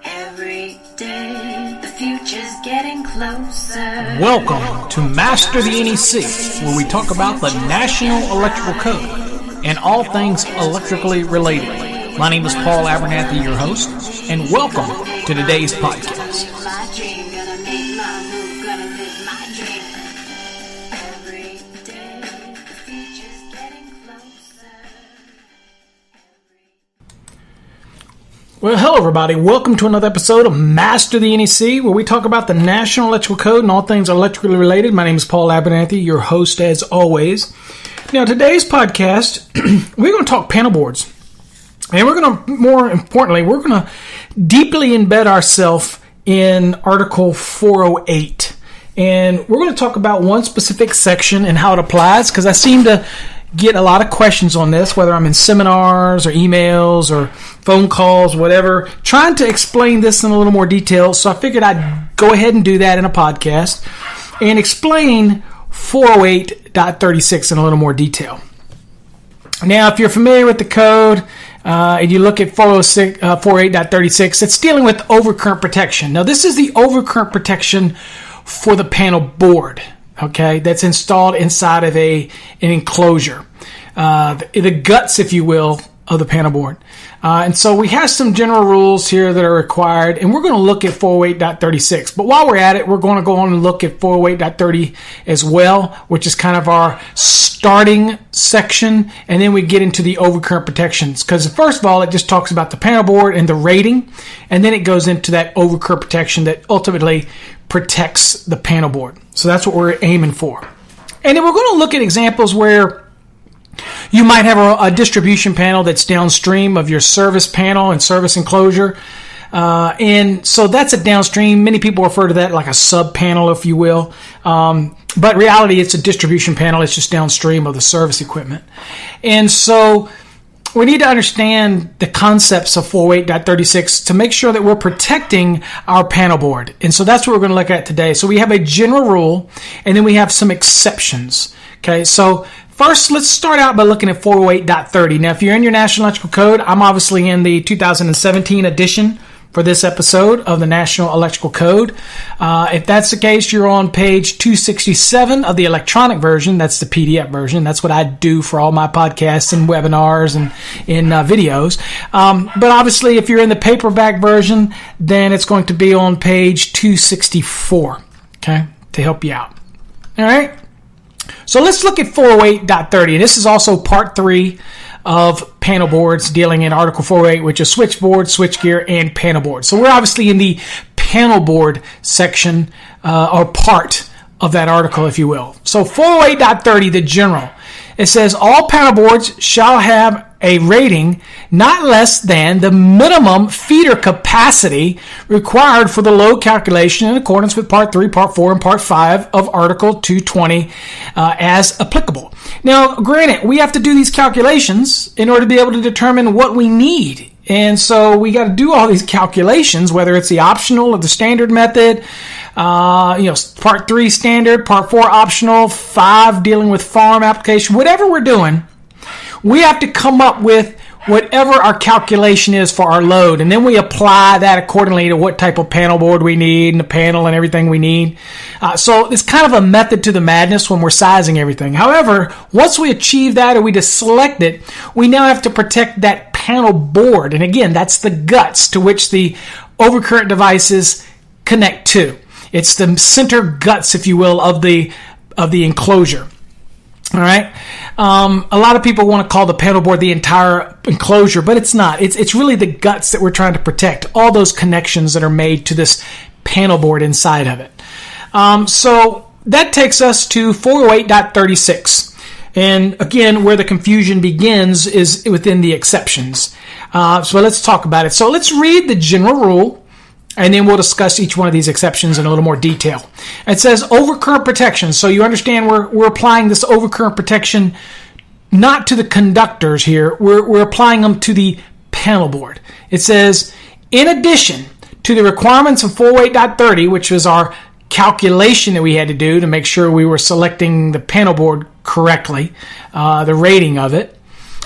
Every day, the future's getting closer. Welcome to Master the NEC, where we talk about the National Electrical Code and all things electrically related. My name is Paul Abernathy, your host, and welcome to today's podcast. Well, hello everybody. Welcome to another episode of Master the NEC, where we talk about the National Electrical Code and all things electrically related. My name is Paul Abernathy, your host as always. Now, today's podcast, we're going to talk panelboards. And we're going to, more importantly, we're going to deeply embed ourselves in Article 408. And we're going to talk about one specific section and how it applies, because I seem to get a lot of questions on this, whether I'm in seminars or emails or phone calls, whatever, trying to explain this in a little more detail. So I figured I'd go ahead and do that in a podcast and explain 408.36 in a little more detail. Now, if you're familiar with the code and you look at 408.36, it's dealing with overcurrent protection. Now, this is the overcurrent protection for the panel board. Okay, that's installed inside of an enclosure, the guts, if you will, of the panel board. And so we have some general rules here that are required, and we're going to look at 408.36. But while we're at it, we're going to go on and look at 408.30 as well, which is kind of our starting section, and then we get into the overcurrent protections. Because first of all, it just talks about the panel board and the rating, and then it goes into that overcurrent protection that ultimately protects the panel board. So that's what we're aiming for. And then we're going to look at examples where you might have a distribution panel that's downstream of your service panel and service enclosure. And so that's a downstream. Many people refer to that like a sub panel, if you will. But in reality, it's a distribution panel. It's just downstream of the service equipment. And so we need to understand the concepts of 408.36 to make sure that we're protecting our panel board. And so that's what we're going to look at today. So we have a general rule, and then we have some exceptions. Okay, so first, let's start out by looking at 408.30. Now, if you're in your National Electrical Code, I'm obviously in the 2017 edition for this episode of the National Electrical Code. If that's the case, you're on page 267 of the electronic version. That's the PDF version. That's what I do for all my podcasts and webinars and in videos. But obviously, if you're in the paperback version, then it's going to be on page 264, okay, to help you out. All right? So let's look at 408.30. This is also part 3 of panel boards dealing in Article 408, which is switchboard, switchgear, and panel board. So we're obviously in the panel board section or part of that article, if you will. So 408.30, the general, it says all panel boards shall have a rating not less than the minimum feeder capacity required for the load calculation in accordance with Part 3, Part 4, and Part 5 of Article 220 as applicable. Now, granted, we have to do these calculations in order to be able to determine what we need. And so we got to do all these calculations, whether it's the optional or the standard method, Part 3 standard, Part 4 optional, 5 dealing with farm application, whatever we're doing. We have to come up with whatever our calculation is for our load, and then we apply that accordingly to what type of panel board we need and the panel and everything we need. So it's kind of a method to the madness when we're sizing everything. However, once we achieve that or we just select it, we now have to protect that panel board. And again, that's the guts to which the overcurrent devices connect to. It's the center guts, if you will, of the enclosure. All right. A lot of people want to call the panel board the entire enclosure, but it's not. It's really the guts that we're trying to protect, all those connections that are made to this panel board inside of it. So that takes us to 408.36. And again, where the confusion begins is within the exceptions. So let's talk about it. So let's read the general rule, and then we'll discuss each one of these exceptions in a little more detail. It says overcurrent protection. So you understand we're applying this overcurrent protection not to the conductors here. We're applying them to the panel board. It says, in addition to the requirements of 408.30, which was our calculation that we had to do to make sure we were selecting the panel board correctly, the rating of it,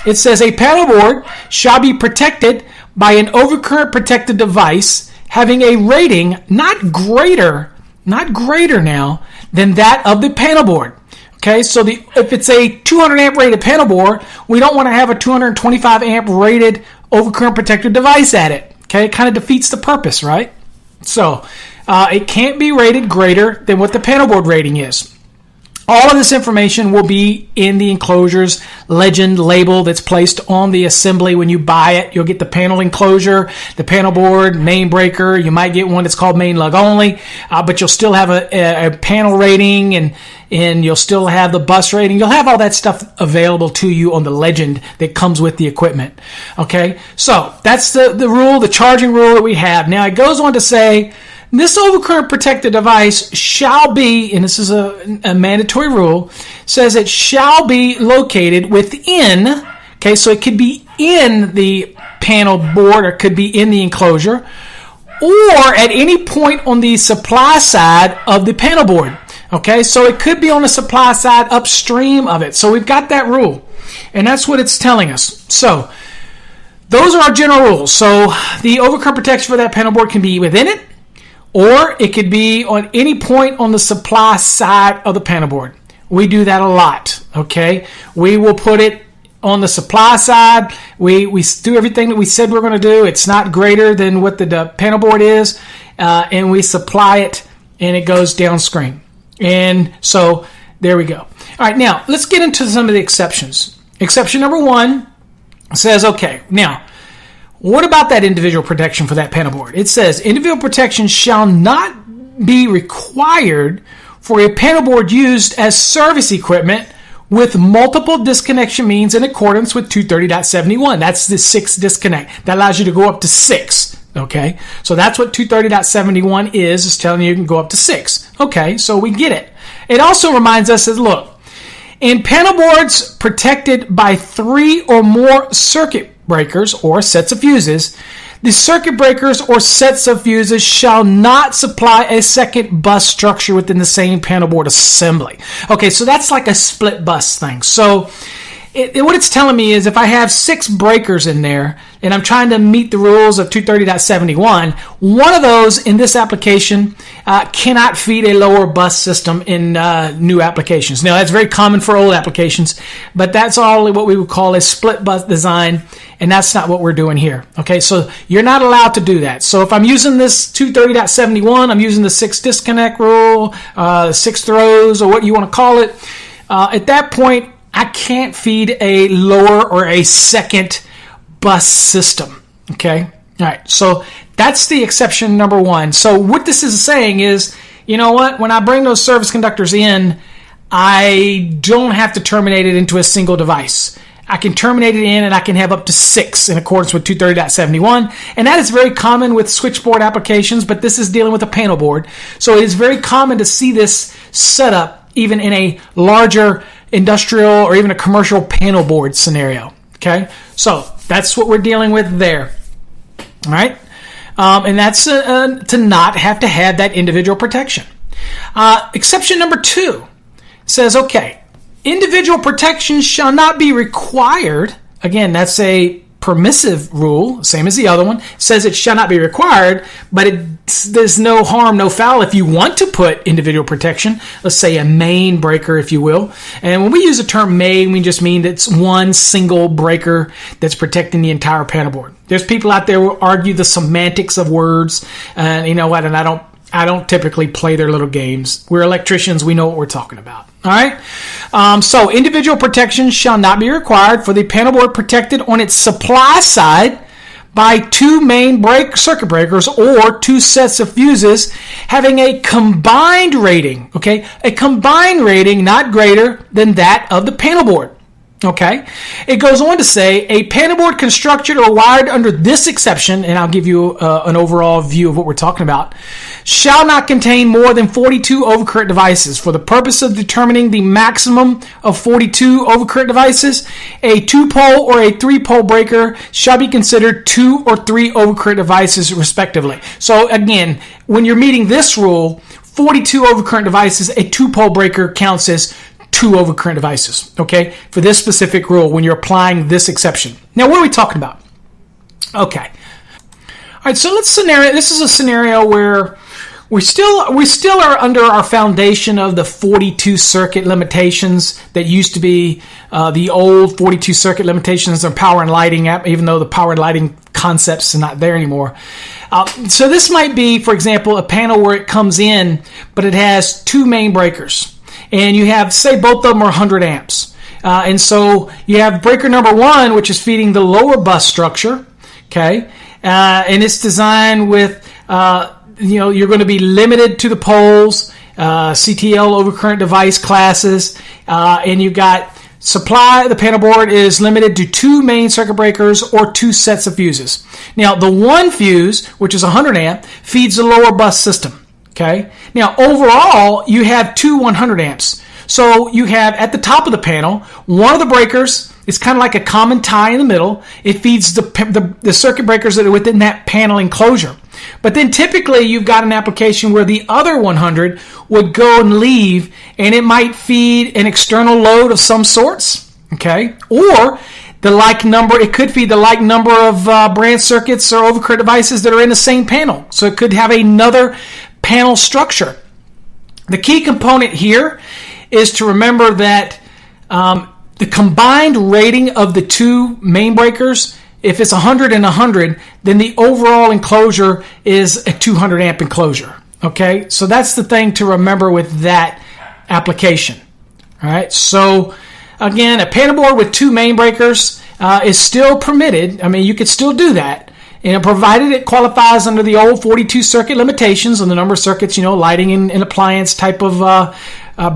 it says a panel board shall be protected by an overcurrent protected device having a rating not greater now than that of the panel board. Okay, so if it's a 200 amp rated panel board, we don't want to have a 225 amp rated overcurrent protected device at it. Okay, it kind of defeats the purpose, right? So it can't be rated greater than what the panel board rating is. All of this information will be in the enclosure's legend label that's placed on the assembly when you buy it. You'll get the panel enclosure, the panel board, main breaker. You might get one that's called main lug only, but you'll still have a panel rating and you'll still have the bus rating. You'll have all that stuff available to you on the legend that comes with the equipment. Okay, so that's the rule, the charging rule that we have. Now it goes on to say, this overcurrent protected device shall be, and this is a mandatory rule, says it shall be located within, okay, so it could be in the panel board or it could be in the enclosure, or at any point on the supply side of the panel board. Okay, so it could be on the supply side upstream of it. So we've got that rule, and that's what it's telling us. So those are our general rules. So the overcurrent protection for that panel board can be within it, or it could be on any point on the supply side of the panel board. We do that a lot, okay? We will put it on the supply side. We do everything that we said we're going to do. It's not greater than what the panel board is, and we supply it, and it goes downstream. And so there we go. All right, now let's get into some of the exceptions. Exception number 1 says, okay, now, what about that individual protection for that panel board? It says, individual protection shall not be required for a panel board used as service equipment with multiple disconnection means in accordance with 230.71. That's the 6 disconnect. That allows you to go up to 6. Okay, so that's what 230.71 is telling you can go up to 6. Okay, so we get it. It also reminds us that, look, in panel boards protected by 3 or more circuit breakers or sets of fuses, the circuit breakers or sets of fuses shall not supply a second bus structure within the same panel board assembly. Okay, so that's like a split bus thing. So what it's telling me is if I have 6 breakers in there and I'm trying to meet the rules of 230.71, one of those in this application cannot feed a lower bus system in new applications. Now, that's very common for old applications, but that's all what we would call a split bus design, and that's not what we're doing here. Okay, so you're not allowed to do that. So if I'm using this 230.71, I'm using the 6 disconnect rule, 6 throws, or what you want to call it. At that point, I can't feed a lower or a second bus system. Okay? All right. So that's the exception number 1. So what this is saying is, you know what? When I bring those service conductors in, I don't have to terminate it into a single device. I can terminate it in and I can have up to 6 in accordance with 230.71. And that is very common with switchboard applications, but this is dealing with a panel board. So it is very common to see this setup even in a larger industrial or even a commercial panel board scenario. Okay, so that's what we're dealing with there. All right, and that's to not have to have that individual protection. Exception number 2 says, okay, individual protection shall not be required. Again, that's a permissive rule, same as the other one. It says it shall not be required, but there's no harm, no foul if you want to put individual protection. Let's say a main breaker, if you will. And when we use the term main, we just mean that it's one single breaker that's protecting the entire panel board. There's people out there who argue the semantics of words, and you know what? And I don't typically play their little games. We're electricians. We know what we're talking about. All right. So individual protection shall not be required for the panel board protected on its supply side by 2 main circuit breakers or 2 sets of fuses having a combined rating. Okay. A combined rating not greater than that of the panel board. Okay, it goes on to say a panel board constructed or wired under this exception, and I'll give you an overall view of what we're talking about, shall not contain more than 42 overcurrent devices. For the purpose of determining the maximum of 42 overcurrent devices, a 2-pole or a 3-pole breaker shall be considered 2 or 3 overcurrent devices respectively. So again, when you're meeting this rule, 42 overcurrent devices, a 2-pole breaker counts as 2 overcurrent devices, okay, for this specific rule when you're applying this exception. Now, what are we talking about? Okay, right, so this is a scenario where we still are under our foundation of the 42 circuit limitations that used to be the old 42 circuit limitations of power and lighting app, even though the power and lighting concepts are not there anymore. So this might be, for example, a panel where it comes in, but it has two main breakers. And you have, say, both of them are 100 amps. And so you have breaker number one, which is feeding the lower bus structure, okay? And it's designed with... you're going to be limited to the poles, CTL overcurrent device classes, and you've got supply. The panel board is limited to two main circuit breakers or two sets of fuses. Now, the one fuse, which is 100 amp, feeds the lower bus system. Okay. Now, overall, you have two 100 amps. So you have at the top of the panel, one of the breakers is kind of like a common tie in the middle. It feeds the circuit breakers that are within that panel enclosure. But then typically you've got an application where the other 100 would go and leave, and it might feed an external load of some sorts, okay? Or it could feed the like number of branch circuits or overcurrent devices that are in the same panel. So it could have another panel structure. The key component here is to remember that the combined rating of the two main breakers, if it's 100 and 100, then the overall enclosure is a 200 amp enclosure. Okay, so that's the thing to remember with that application. All right, so again, a panel board with two main breakers is still permitted. I mean, you could still do that, and provided it qualifies under the old 42 circuit limitations on the number of circuits, lighting and appliance type of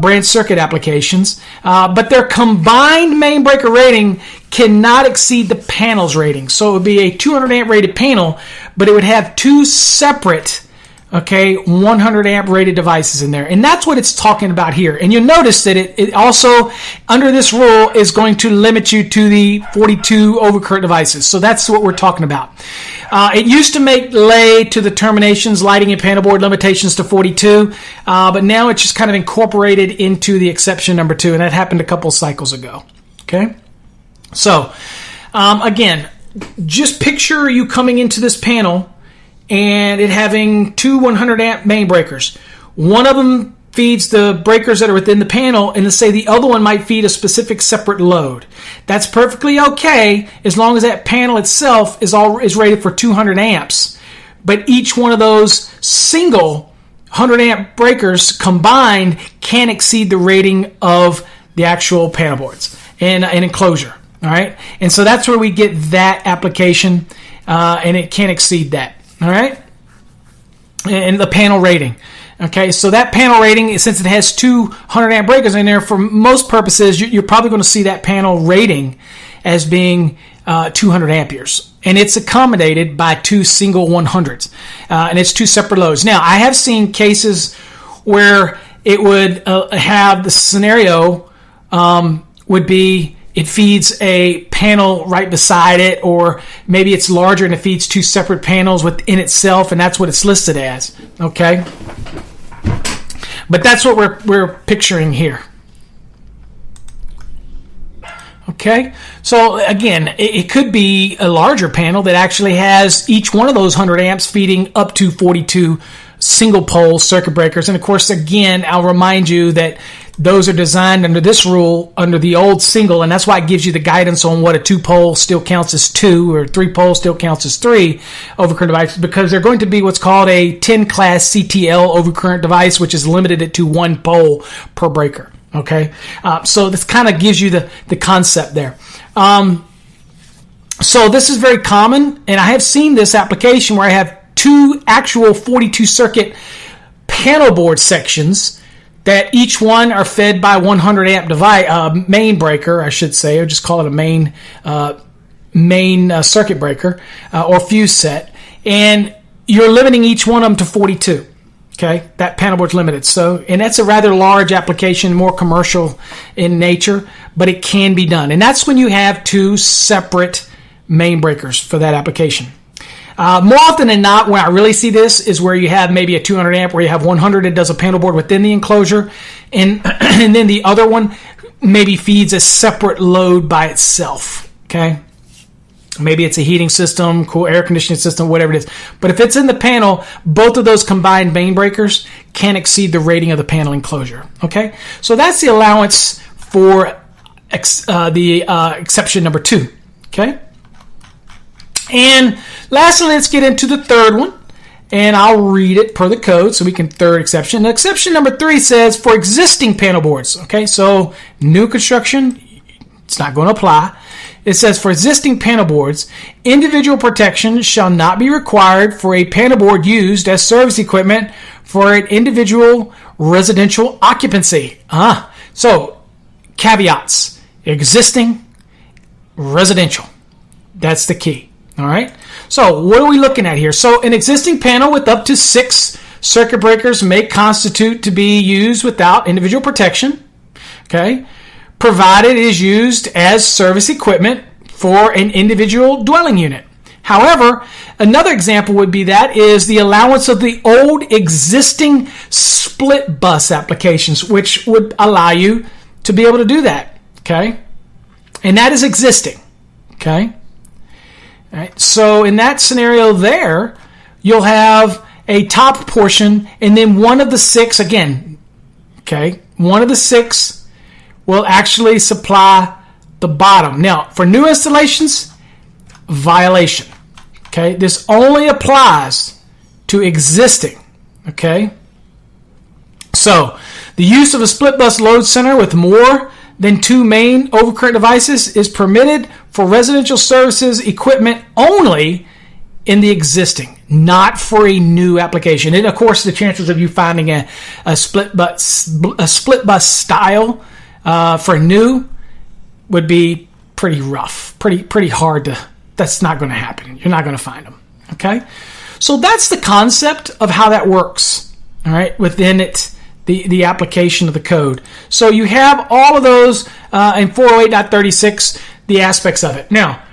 branch circuit applications. But their combined main breaker rating cannot exceed the panel's rating. So it would be a 200 amp rated panel, but it would have two separate 100 amp rated devices in there. And that's what it's talking about here. And you'll notice that it also, under this rule, is going to limit you to the 42 overcurrent devices. So that's what we're talking about. It used to make lay to the terminations, lighting, and panel board limitations to 42, but now it's just kind of incorporated into the exception number 2, and that happened a couple cycles ago. Okay? So, again, just picture you coming into this panel and it having two 100 amp main breakers. One of them feeds the breakers that are within the panel, and let's say the other one might feed a specific separate load. That's perfectly okay as long as that panel itself is rated for 200 amps. But each one of those single 100 amp breakers combined can exceed the rating of the actual panel boards and an enclosure. All right, and so that's where we get that application, and it can't exceed that. All right, and the panel rating. Okay, so that panel rating, since it has 200 amp breakers in there, for most purposes, you're probably going to see that panel rating as being 200 amperes. And it's accommodated by two single 100s. And it's two separate loads. Now, I have seen cases where it would have the scenario would be it feeds a panel right beside it, or maybe it's larger and it feeds two separate panels within itself, and that's what it's listed as. Okay? But that's what we're picturing here. Okay, so again, it could be a larger panel that actually has each one of those 100 amps feeding up to 42 single pole circuit breakers. And of course, again, I'll remind you that those are designed under this rule, under the old single, and that's why it gives you the guidance on what a 2-pole still counts as 2 or 3-pole still counts as 3 overcurrent devices, because they're going to be what's called a 10 class CTL overcurrent device, which is limited to 1 pole per breaker. Okay, so this kind of gives you the concept there. So this is very common, and I have seen this application where I have two actual 42 circuit panel board sections that each one are fed by 100 amp device, main breaker, I should say, or just call it a main circuit breaker or fuse set, and you're limiting each one of them to 42. Okay, that panel board's limited. So, and that's a rather large application, more commercial in nature, but it can be done. And that's when you have two separate main breakers for that application. More often than not, where I really see this is where you have maybe a 200 amp where you have 100 that does a panel board within the enclosure, and then the other one maybe feeds a separate load by itself. Okay, Maybe it's a heating system, cool air conditioning system, whatever it is. But if it's in the panel, both of those combined main breakers can't exceed the rating of the panel enclosure. Okay, so that's the allowance for exception number 2. Okay, and lastly, let's get into the third one, and I'll read it per the code so we can third exception. Exception number 3 says for existing panel boards. Okay, so new construction, it's not going to apply. It says for existing panel boards, individual protection shall not be required for a panel board used as service equipment for an individual residential occupancy. So caveats: existing, residential. That's the key. All right. So what are we looking at here? So an existing panel with up to 6 circuit breakers may constitute to be used without individual protection. Okay. Provided it is used as service equipment for an individual dwelling unit. However, another example would be that is the allowance of the old existing split bus applications, which would allow you to be able to do that. Okay, and that is existing. Okay, all right. So in that scenario, there you'll have a top portion, and then one of the 6 again. Okay, one of the 6 will actually supply the bottom. Now, for new installations, violation. Okay, this only applies to existing. Okay, so the use of a split bus load center with more than 2 main overcurrent devices is permitted for residential services equipment only in the existing, not for a new application. And of course, the chances of you finding a split bus style for new would be pretty rough, pretty hard to. That's not going to happen. You're not going to find them. Okay, so that's the concept of how that works. All right, within it, the application of the code. So you have all of those in 408.36, the aspects of it. Now,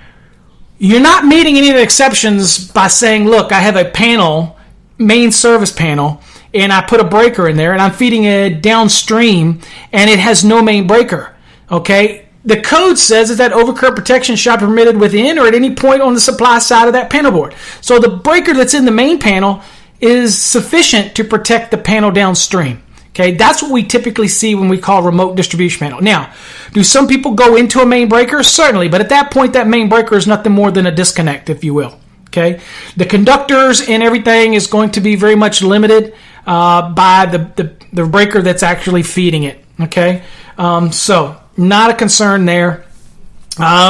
you're not meeting any of the exceptions by saying, look, I have a panel, main service panel, and I put a breaker in there, and I'm feeding it downstream, and it has no main breaker. Okay, the code says that overcurrent protection shall be permitted within or at any point on the supply side of that panel board. So the breaker that's in the main panel is sufficient to protect the panel downstream. Okay, that's what we typically see when we call remote distribution panel. Now, do some people go into a main breaker? Certainly, but at that point, that main breaker is nothing more than a disconnect, if you will. Okay, the conductors and everything is going to be very much limited by the breaker that's actually feeding it. Okay, so not a concern there.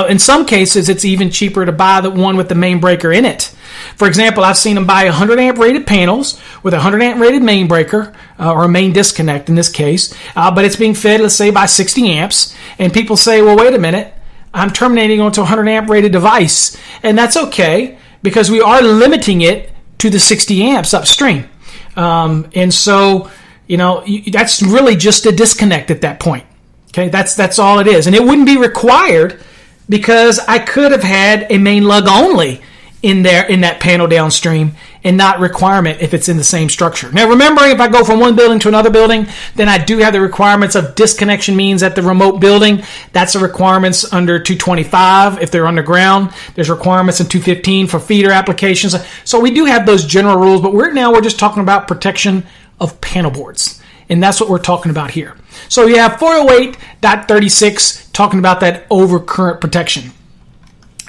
In some cases, it's even cheaper to buy the one with the main breaker in it. For example, I've seen them buy 100 amp rated panels with a 100 amp rated main breaker or a main disconnect in this case, but it's being fed, let's say, by 60 amps. And people say, well, wait a minute, I'm terminating onto a 100 amp rated device. And that's okay because we are limiting it to the 60 amps upstream. And so, that's really just a disconnect at that point. Okay, that's all it is. And it wouldn't be required because I could have had a main lug only in that panel downstream and not requirement if it's in the same structure. Now, remembering if I go from one building to another building, then I do have the requirements of disconnection means at the remote building. That's the requirements under 225 if they're underground. There's requirements in 215 for feeder applications. So we do have those general rules, but we're just talking about protection of panel boards. And that's what we're talking about here. So you have 408.36 talking about that overcurrent protection.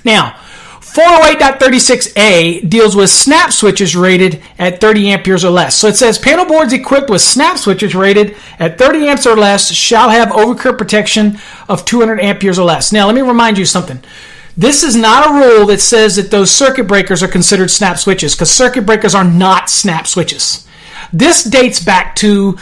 Now, 408.36a deals with snap switches rated at 30 amperes or less. So it says panel boards equipped with snap switches rated at 30 amps or less shall have overcurrent protection of 200 amperes or less. Now, let me remind you something. This is not a rule that says that those circuit breakers are considered snap switches because circuit breakers are not snap switches. This dates back to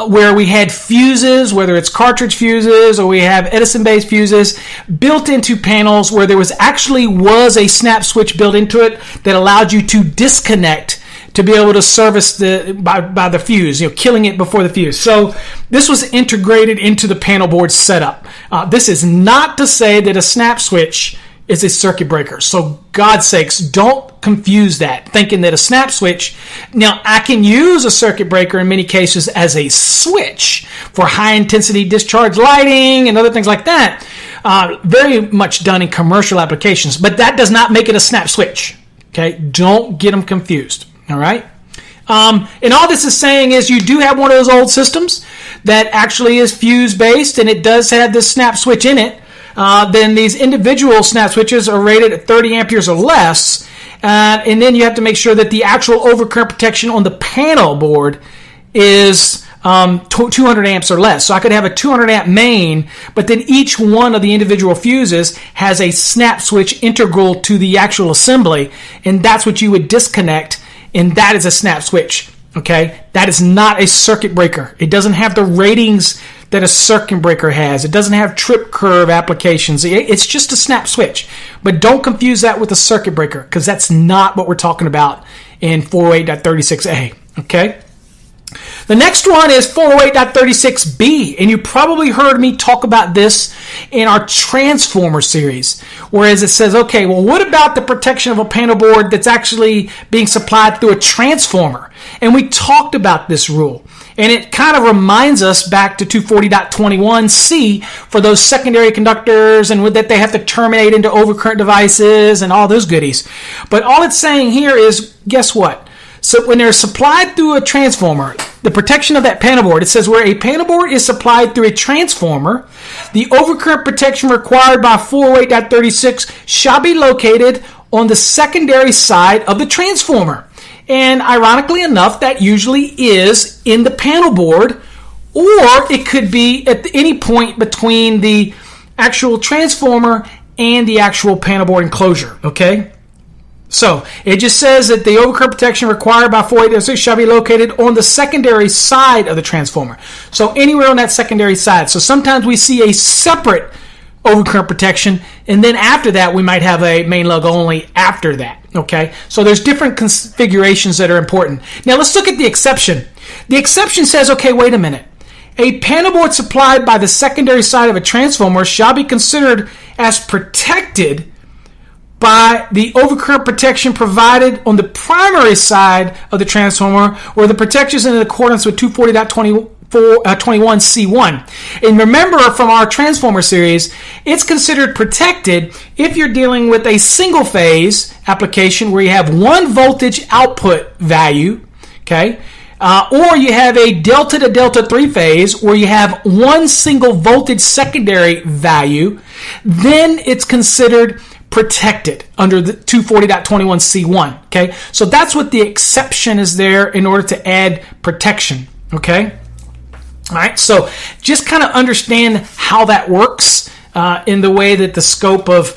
where we had fuses, whether it's cartridge fuses or we have Edison-based fuses, built into panels where there was a snap switch built into it that allowed you to disconnect to be able to service by the fuse, killing it before the fuse. So this was integrated into the panel board setup. This is not to say that a snap switch is a circuit breaker. So God's sakes, don't confuse that, thinking that a snap switch, now I can use a circuit breaker in many cases as a switch for high intensity discharge lighting and other things like that. Very much done in commercial applications, but that does not make it a snap switch. Okay, don't get them confused. All right. And all this is saying is you do have one of those old systems that actually is fuse based and it does have this snap switch in it. Then these individual snap switches are rated at 30 amperes or less. And then you have to make sure that the actual overcurrent protection on the panel board is 200 amps or less. So I could have a 200 amp main, but then each one of the individual fuses has a snap switch integral to the actual assembly, and that's what you would disconnect, and that is a snap switch. Okay, that is not a circuit breaker. It doesn't have the ratings that a circuit breaker has. It doesn't have trip curve applications. It's just a snap switch. But don't confuse that with a circuit breaker, because that's not what we're talking about in 408.36a. Okay. The next one is 408.36b, and you probably heard me talk about this in our transformer series, whereas it says, okay, well, what about the protection of a panel board that's actually being supplied through a transformer? And we talked about this rule, and it kind of reminds us back to 240.21c for those secondary conductors and that they have to terminate into overcurrent devices and all those goodies. But all it's saying here is, guess what? So when they're supplied through a transformer, the protection of that panel board, it says where a panel board is supplied through a transformer, the overcurrent protection required by 408.36 shall be located on the secondary side of the transformer. And ironically enough, that usually is in the panel board, or it could be at any point between the actual transformer and the actual panel board enclosure, okay? So it just says that the overcurrent protection required by 408.36 shall be located on the secondary side of the transformer. So anywhere on that secondary side. So sometimes we see a separate overcurrent protection, and then after that we might have a main lug only after that. Okay, so there's different configurations that are important. Now let's look at the exception. The exception says, okay, wait a minute. A panel board supplied by the secondary side of a transformer shall be considered as protected by the overcurrent protection provided on the primary side of the transformer, where the protection is in accordance with 240.21c1. And remember from our transformer series, it's considered protected if you're dealing with a single phase application where you have one voltage output value, okay, or you have a delta to delta 3-phase where you have one single voltage secondary value. Then it's considered protected under the 240.21c1. Okay, so that's what the exception is there in order to add protection. Okay, all right, so just kind of understand how that works in the way that the scope of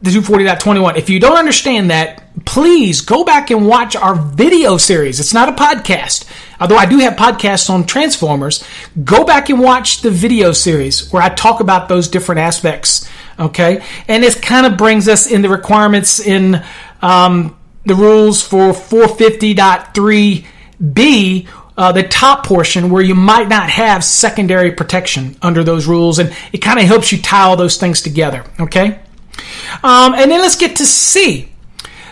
the 240.21. If you don't understand that, please go back and watch our video series. It's not a podcast, although I do have podcasts on transformers. Go back and watch the video series where I talk about those different aspects. Okay, and this kind of brings us in the requirements in the rules for 450.3b, the top portion where you might not have secondary protection under those rules, and it kind of helps you tie all those things together. Okay, and then let's get to C.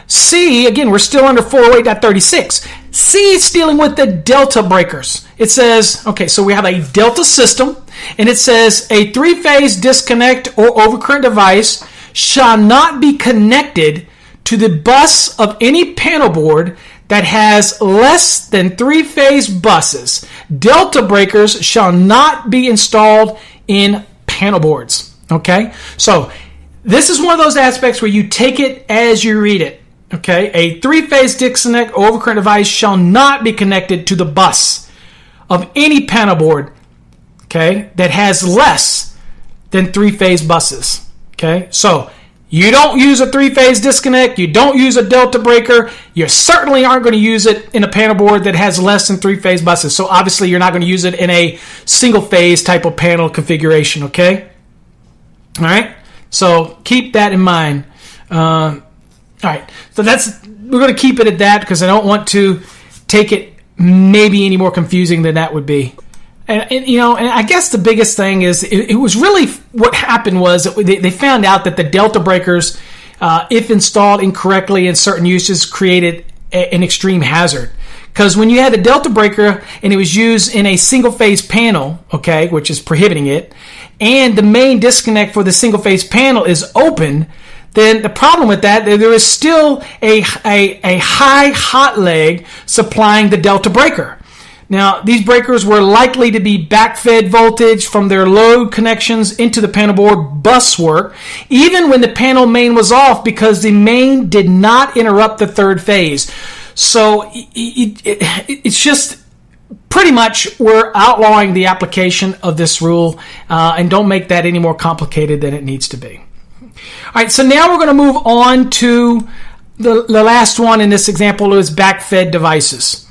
C, again, we're still under 408.36. C is dealing with the delta breakers. It says, okay, so we have a delta system, and it says a 3-phase disconnect or overcurrent device shall not be connected to the bus of any panel board that has less than 3-phase buses. Delta breakers shall not be installed in panel boards. Okay, so this is one of those aspects where you take it as you read it. Okay, a 3-phase disconnect or overcurrent device shall not be connected to the bus of any panel board, okay, that has less than 3-phase buses. Okay, so you don't use a 3-phase disconnect, you don't use a delta breaker, you certainly aren't going to use it in a panel board that has less than 3-phase buses. So obviously you're not going to use it in a single-phase type of panel configuration. Okay, all right, so keep that in mind. All right, so we're going to keep it at that because I don't want to take it maybe any more confusing than that would be. And I guess the biggest thing is it was really what happened was that they found out that the delta breakers if installed incorrectly in certain uses, created an extreme hazard. Because when you had a delta breaker and it was used in a single-phase panel, okay, which is prohibiting it, and the main disconnect for the single-phase panel is open, then the problem with that, there is still a high hot leg supplying the delta breaker. Now, these breakers were likely to be backfed voltage from their load connections into the panel board bus work, even when the panel main was off, because the main did not interrupt the third phase. So it's just pretty much we're outlawing the application of this rule, and don't make that any more complicated than it needs to be. All right, so now we're going to move on to the last one in this example is backfed devices.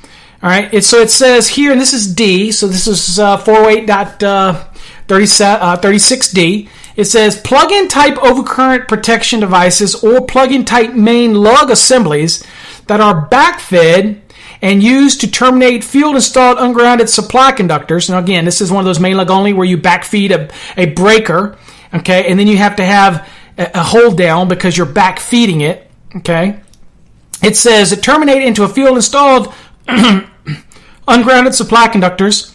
All right, so it says here, and this is D, so this is 408.36D. It says plug-in type overcurrent protection devices or plug-in type main lug assemblies that are backfed and used to terminate field-installed ungrounded supply conductors. Now, again, this is one of those main lug only where you backfeed a breaker, okay, and then you have to have a hold down because you're backfeeding it, okay. It says it terminate into a field-installed ungrounded supply conductors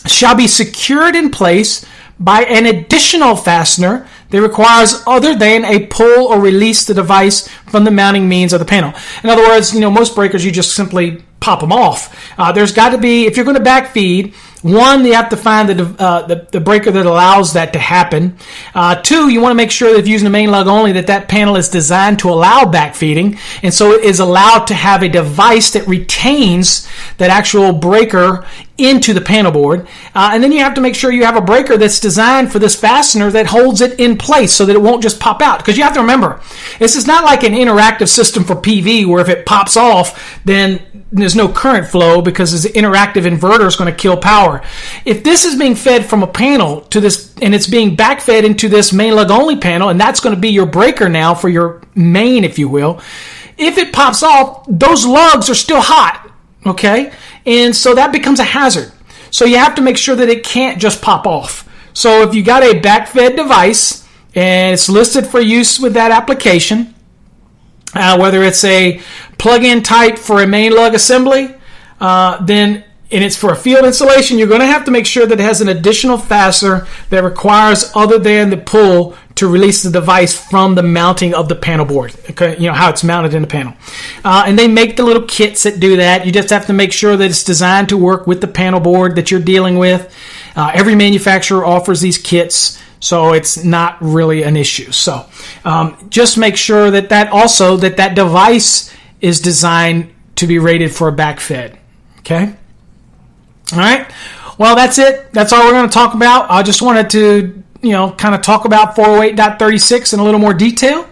shall be secured in place by an additional fastener that requires other than a pull or release the device from the mounting means of the panel. In other words, most breakers you just simply pop them off. There's got to be, if you're going to backfeed, one, you have to find the breaker that allows that to happen. Two, you want to make sure that if you're using a main lug only, that panel is designed to allow backfeeding, and so it is allowed to have a device that retains that actual breaker into the panel board. And then you have to make sure you have a breaker that's designed for this fastener that holds it in place so that it won't just pop out. Because you have to remember, this is not like an interactive system for PV where if it pops off, then there's no current flow because the interactive inverter is going to kill power. If this is being fed from a panel to this, and it's being backfed into this main lug only panel, and that's going to be your breaker now for your main, if you will, if it pops off, those lugs are still hot, okay? And so that becomes a hazard. So you have to make sure that it can't just pop off. So if you got a backfed device and it's listed for use with that application, whether it's a plug-in type for a main lug assembly, and it's for a field installation, you're going to have to make sure that it has an additional fastener that requires other than the pull to release the device from the mounting of the panel board. Okay, how it's mounted in the panel. And they make the little kits that do that. You just have to make sure that it's designed to work with the panel board that you're dealing with. Every manufacturer offers these kits, so it's not really an issue. So just make sure that device is designed to be rated for a backfed. Okay? All right. Well, that's it. That's all we're going to talk about. I just wanted to, kind of talk about 408.36 in a little more detail,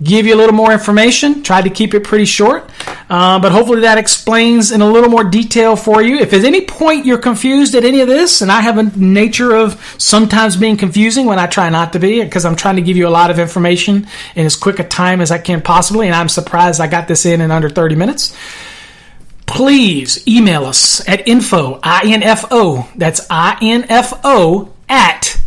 give you a little more information, tried to keep it pretty short, but hopefully that explains in a little more detail for you. If at any point you're confused at any of this, and I have a nature of sometimes being confusing when I try not to be, because I'm trying to give you a lot of information in as quick a time as I can possibly, and I'm surprised I got this in under 30 minutes. Please email us at info, I-N-F-O, that's I-N-F-O, at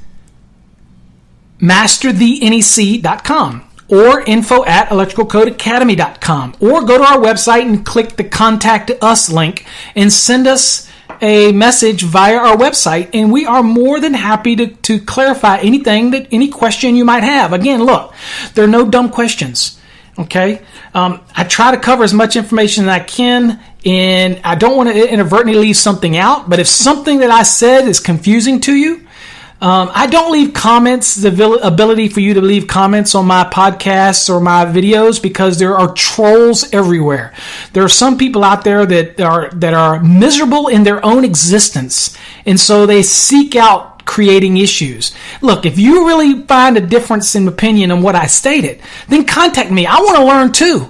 masterthenec.com or info at electricalcodeacademy.com, or go to our website and click the Contact Us link and send us a message via our website, and we are more than happy to clarify any question you might have. Again, look, there are no dumb questions. Okay, I try to cover as much information as I can, and I don't want to inadvertently leave something out. But if something that I said is confusing to you, I don't leave comments, the ability for you to leave comments on my podcasts or my videos, because there are trolls everywhere. There are some people out there that are miserable in their own existence, and so they seek out creating issues. Look, if you really find a difference in opinion on what I stated, then contact me. I want to learn too.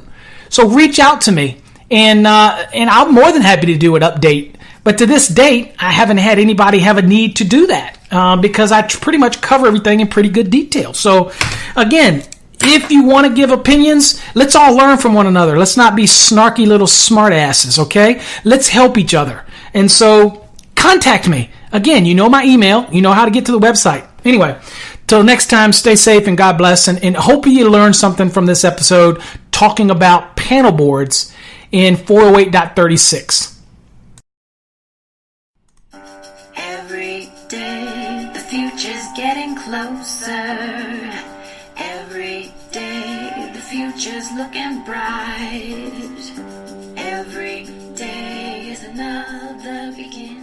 So reach out to me, and I'm more than happy to do an update. But to this date, I haven't had anybody have a need to do that because I pretty much cover everything in pretty good detail. So again, if you want to give opinions, let's all learn from one another. Let's not be snarky little smart asses, okay? Let's help each other. And so contact me. Again, you know my email. You know how to get to the website. Anyway, Till next time, stay safe and God bless. And hope you learned something from this episode talking about panel boards in 408.36. Every day the future's getting closer. Every day the future's looking bright. Every day is another beginning.